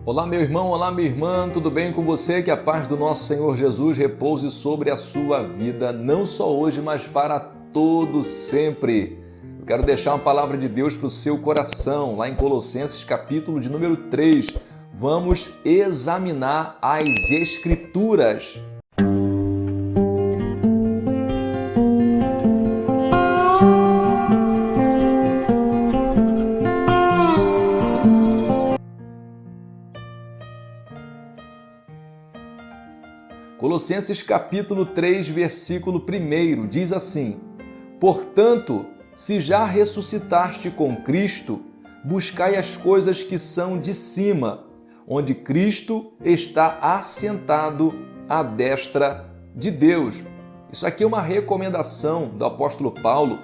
Olá, meu irmão, olá, minha irmã, tudo bem com você? Que a paz do nosso Senhor Jesus repouse sobre a sua vida, não só hoje, mas para todo sempre. Eu quero deixar uma palavra de Deus para o seu coração, lá em Colossenses, capítulo de número 3. Vamos examinar as Escrituras. Colossenses capítulo 3, versículo 1, diz assim: Portanto, se já ressuscitaste com Cristo, buscai as coisas que são de cima, onde Cristo está assentado à destra de Deus. Isso aqui é uma recomendação do apóstolo Paulo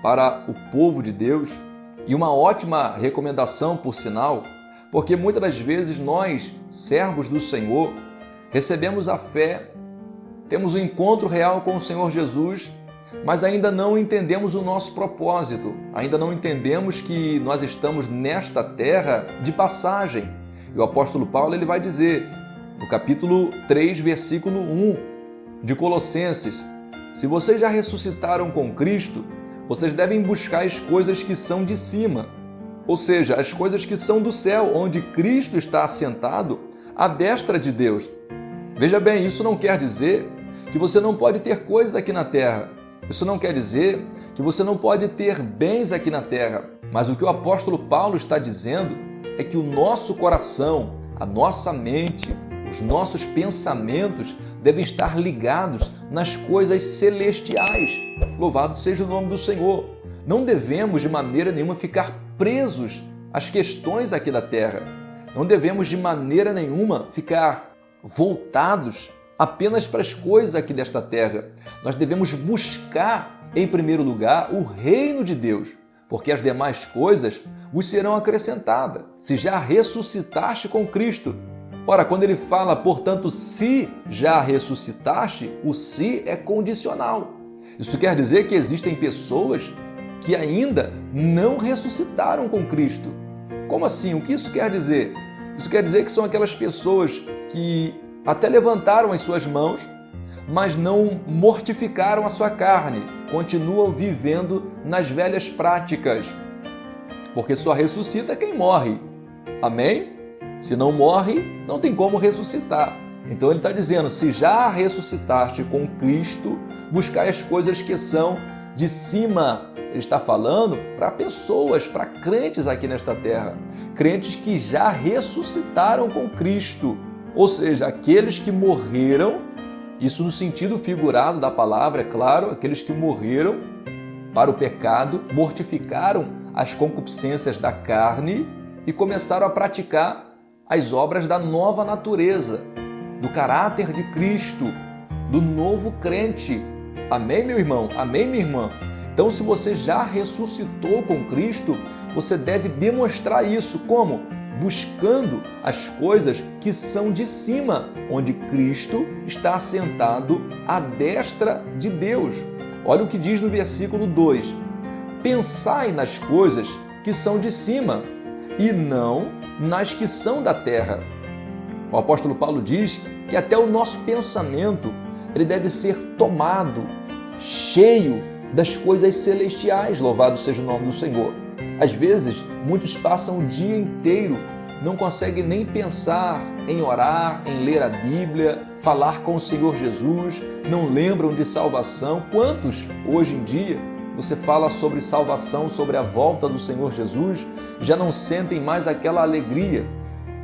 para o povo de Deus e uma ótima recomendação, por sinal, porque muitas das vezes nós, servos do Senhor, recebemos a fé, temos um encontro real com o Senhor Jesus, mas ainda não entendemos o nosso propósito, ainda não entendemos que nós estamos nesta terra de passagem. E o apóstolo Paulo ele vai dizer, no capítulo 3, versículo 1 de Colossenses, se vocês já ressuscitaram com Cristo, vocês devem buscar as coisas que são de cima, ou seja, as coisas que são do céu, onde Cristo está assentado à destra de Deus. Veja bem, isso não quer dizer que você não pode ter coisas aqui na terra. Isso não quer dizer que você não pode ter bens aqui na terra. Mas o que o apóstolo Paulo está dizendo é que o nosso coração, a nossa mente, os nossos pensamentos devem estar ligados nas coisas celestiais. Louvado seja o nome do Senhor. Não devemos de maneira nenhuma ficar presos às questões aqui da terra. Não devemos de maneira nenhuma ficar voltados apenas para as coisas aqui desta terra. Nós devemos buscar, em primeiro lugar, o reino de Deus, porque as demais coisas vos serão acrescentadas. Se já ressuscitaste com Cristo. Ora, quando ele fala, portanto, se já ressuscitaste, o se é condicional. Isso quer dizer que existem pessoas que ainda não ressuscitaram com Cristo. Como assim? O que isso quer dizer? Isso quer dizer que são aquelas pessoas que até levantaram as suas mãos, mas não mortificaram a sua carne, continuam vivendo nas velhas práticas, porque só ressuscita quem morre. Amém? Se não morre, não tem como ressuscitar. Então ele está dizendo, se já ressuscitaste com Cristo, buscai as coisas que são de cima. Ele está falando para pessoas, para crentes aqui nesta terra, crentes que já ressuscitaram com Cristo, ou seja, aqueles que morreram, isso no sentido figurado da palavra, é claro, aqueles que morreram para o pecado, mortificaram as concupiscências da carne e começaram a praticar as obras da nova natureza, do caráter de Cristo, do novo crente. Amém, meu irmão? Amém, minha irmã? Então, se você já ressuscitou com Cristo, você deve demonstrar isso. Como? Buscando as coisas que são de cima, onde Cristo está assentado à destra de Deus. Olha o que diz no versículo 2. Pensai nas coisas que são de cima e não nas que são da terra. O apóstolo Paulo diz que até o nosso pensamento ele deve ser tomado, cheio das coisas celestiais, louvado seja o nome do Senhor. Às vezes, muitos passam o dia inteiro, não conseguem nem pensar em orar, em ler a Bíblia, falar com o Senhor Jesus, não lembram de salvação. Quantos, hoje em dia, você fala sobre salvação, sobre a volta do Senhor Jesus, já não sentem mais aquela alegria?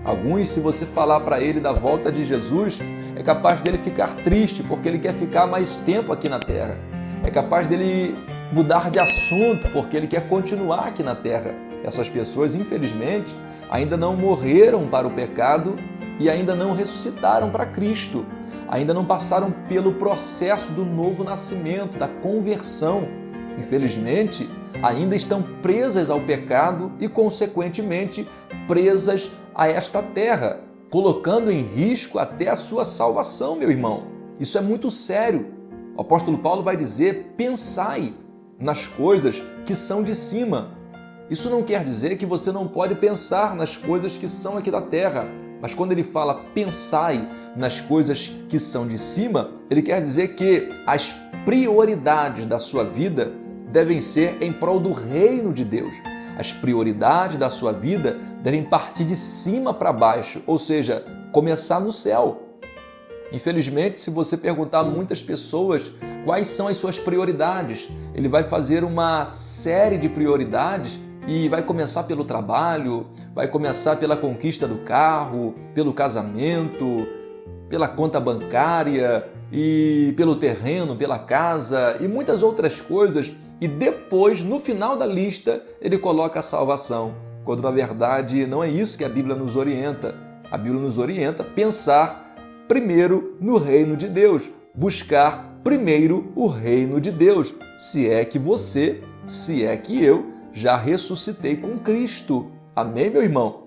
Alguns, se você falar para ele da volta de Jesus, é capaz dele ficar triste, porque ele quer ficar mais tempo aqui na terra. É capaz dele mudar de assunto, porque ele quer continuar aqui na terra. Essas pessoas, infelizmente, ainda não morreram para o pecado e ainda não ressuscitaram para Cristo. Ainda não passaram pelo processo do novo nascimento, da conversão. Infelizmente, ainda estão presas ao pecado e, consequentemente, presas a esta terra, colocando em risco até a sua salvação, meu irmão. Isso é muito sério. O apóstolo Paulo vai dizer, pensai nas coisas que são de cima. Isso não quer dizer que você não pode pensar nas coisas que são aqui da terra. Mas quando ele fala pensai nas coisas que são de cima, ele quer dizer que as prioridades da sua vida devem ser em prol do reino de Deus. As prioridades da sua vida devem partir de cima para baixo, ou seja, começar no céu. Infelizmente, se você perguntar a muitas pessoas quais são as suas prioridades, ele vai fazer uma série de prioridades e vai começar pelo trabalho, vai começar pela conquista do carro, pelo casamento, pela conta bancária e pelo terreno, pela casa e muitas outras coisas. E depois, no final da lista, ele coloca a salvação, quando na verdade não é isso que a Bíblia nos orienta. A Bíblia nos orienta a pensar primeiro no reino de Deus, buscar primeiro o reino de Deus, se é que você, se é que eu já ressuscitei com Cristo. Amém, meu irmão?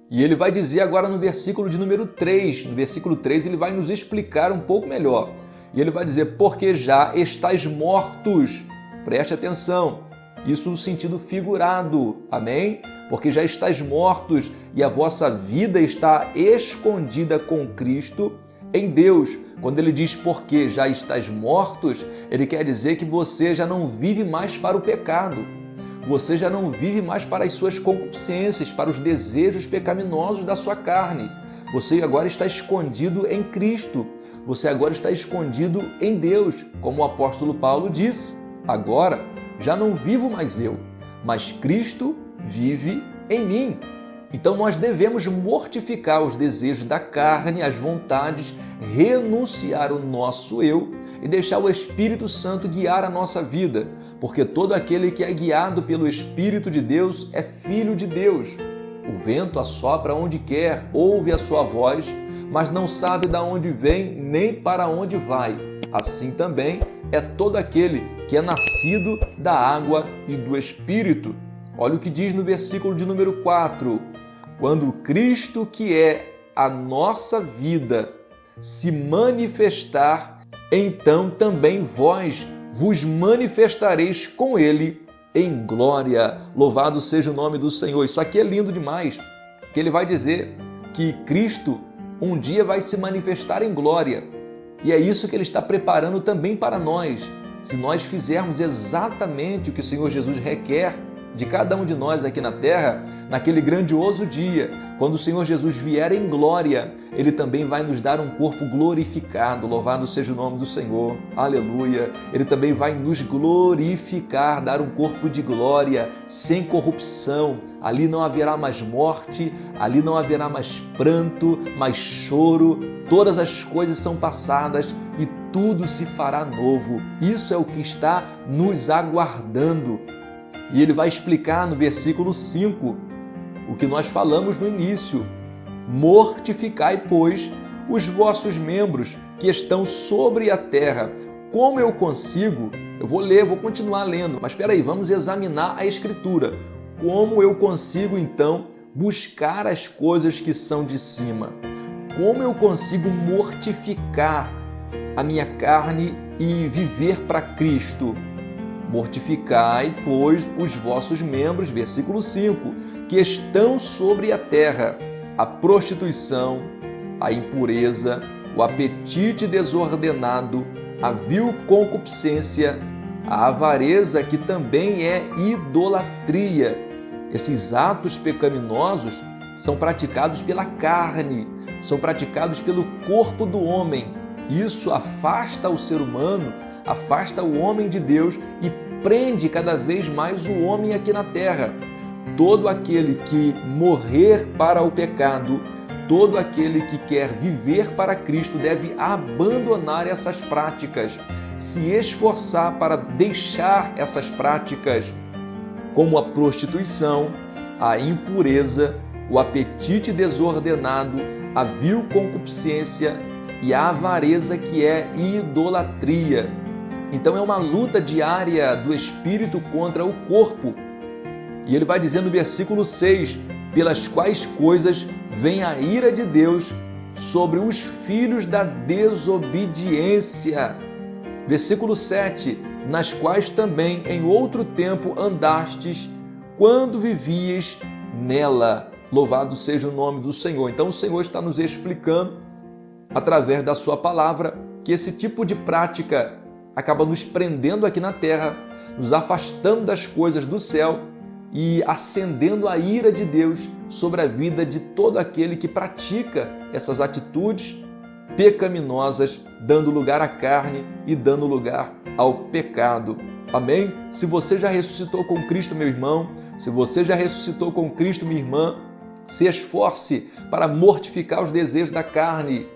E ele vai dizer agora no versículo de número 3, no versículo 3 ele vai nos explicar um pouco melhor. E ele vai dizer, porque já estáis mortos. Preste atenção, isso no sentido figurado, amém? Porque já estáis mortos e a vossa vida está escondida com Cristo em Deus. Quando ele diz porque já estáis mortos, ele quer dizer que você já não vive mais para o pecado. Você já não vive mais para as suas concupiscências, para os desejos pecaminosos da sua carne. Você agora está escondido em Cristo. Você agora está escondido em Deus. Como o apóstolo Paulo disse, agora já não vivo mais eu, mas Cristo vive em mim. Então nós devemos mortificar os desejos da carne, as vontades, renunciar o nosso eu e deixar o Espírito Santo guiar a nossa vida, porque todo aquele que é guiado pelo Espírito de Deus é filho de Deus. O vento assopra onde quer, ouve a sua voz, mas não sabe de onde vem nem para onde vai. Assim também é todo aquele que é nascido da água e do Espírito. Olha o que diz no versículo de número 4. Quando Cristo, que é a nossa vida, se manifestar, então também vós vos manifestareis com Ele em glória. Louvado seja o nome do Senhor. Isso aqui é lindo demais, que ele vai dizer que Cristo um dia vai se manifestar em glória. E é isso que ele está preparando também para nós. Se nós fizermos exatamente o que o Senhor Jesus requer de cada um de nós aqui na terra, naquele grandioso dia, quando o Senhor Jesus vier em glória, Ele também vai nos dar um corpo glorificado. Louvado seja o nome do Senhor. Aleluia! Ele também vai nos glorificar, dar um corpo de glória, sem corrupção. Ali não haverá mais morte, ali não haverá mais pranto, mais choro. Todas as coisas são passadas e tudo se fará novo. Isso é o que está nos aguardando. E ele vai explicar no versículo 5 o que nós falamos no início. Mortificai, pois, os vossos membros que estão sobre a terra. Como eu consigo? Eu vou ler, vou continuar lendo, mas espera aí, vamos examinar a Escritura. Como eu consigo, então, buscar as coisas que são de cima? Como eu consigo mortificar a minha carne e viver para Cristo? Mortificai, pois, os vossos membros, versículo 5, que estão sobre a terra, a prostituição, a impureza, o apetite desordenado, a vil concupiscência, a avareza, que também é idolatria. Esses atos pecaminosos são praticados pela carne, são praticados pelo corpo do homem. Isso afasta o ser humano, afasta o homem de Deus e prende cada vez mais o homem aqui na terra. Todo aquele que morrer para o pecado, todo aquele que quer viver para Cristo deve abandonar essas práticas, se esforçar para deixar essas práticas, como a prostituição, a impureza, o apetite desordenado, a vil concupiscência e a avareza, que é idolatria. Então é uma luta diária do espírito contra o corpo. E ele vai dizer no versículo 6, pelas quais coisas vem a ira de Deus sobre os filhos da desobediência. Versículo 7, nas quais também em outro tempo andastes, quando vivíeis nela. Louvado seja o nome do Senhor. Então o Senhor está nos explicando, através da sua palavra, que esse tipo de prática acaba nos prendendo aqui na terra, nos afastando das coisas do céu e acendendo a ira de Deus sobre a vida de todo aquele que pratica essas atitudes pecaminosas, dando lugar à carne e dando lugar ao pecado. Amém? Se você já ressuscitou com Cristo, meu irmão, se você já ressuscitou com Cristo, minha irmã, se esforce para mortificar os desejos da carne.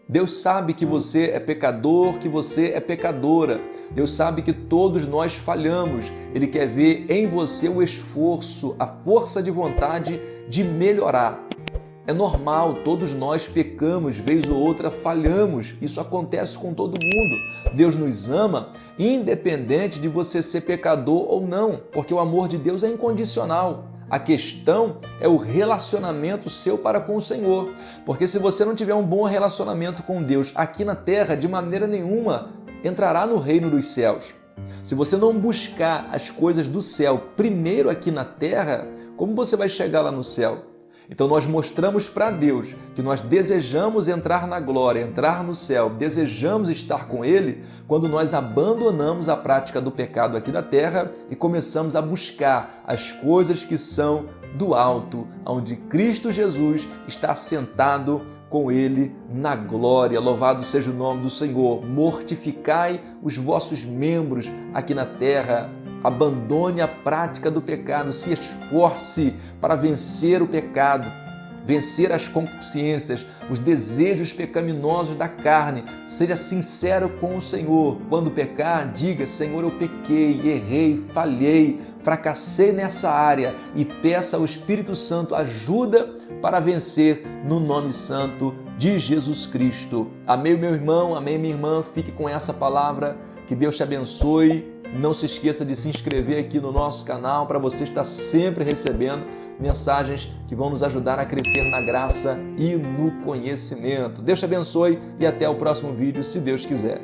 Deus sabe que você é pecador, que você é pecadora. Deus sabe que todos nós falhamos. Ele quer ver em você o esforço, a força de vontade de melhorar. É normal, todos nós pecamos, vez ou outra falhamos. Isso acontece com todo mundo. Deus nos ama, independente de você ser pecador ou não, porque o amor de Deus é incondicional. A questão é o relacionamento seu para com o Senhor. Porque se você não tiver um bom relacionamento com Deus aqui na terra, de maneira nenhuma entrará no reino dos céus. Se você não buscar as coisas do céu primeiro aqui na terra, como você vai chegar lá no céu? Então nós mostramos para Deus que nós desejamos entrar na glória, entrar no céu, desejamos estar com Ele quando nós abandonamos a prática do pecado aqui da terra e começamos a buscar as coisas que são do alto, onde Cristo Jesus está sentado com Ele na glória. Louvado seja o nome do Senhor. Mortificai os vossos membros aqui na terra. Abandone a prática do pecado, se esforce para vencer o pecado, vencer as concupiscências, os desejos pecaminosos da carne. Seja sincero com o Senhor. Quando pecar, diga: Senhor, eu pequei, errei, falhei, fracassei nessa área, e peça ao Espírito Santo ajuda para vencer no nome santo de Jesus Cristo. Amém, meu irmão, amém, minha irmã. Fique com essa palavra. Que Deus te abençoe. Não se esqueça de se inscrever aqui no nosso canal para você estar sempre recebendo mensagens que vão nos ajudar a crescer na graça e no conhecimento. Deus te abençoe e até o próximo vídeo, se Deus quiser.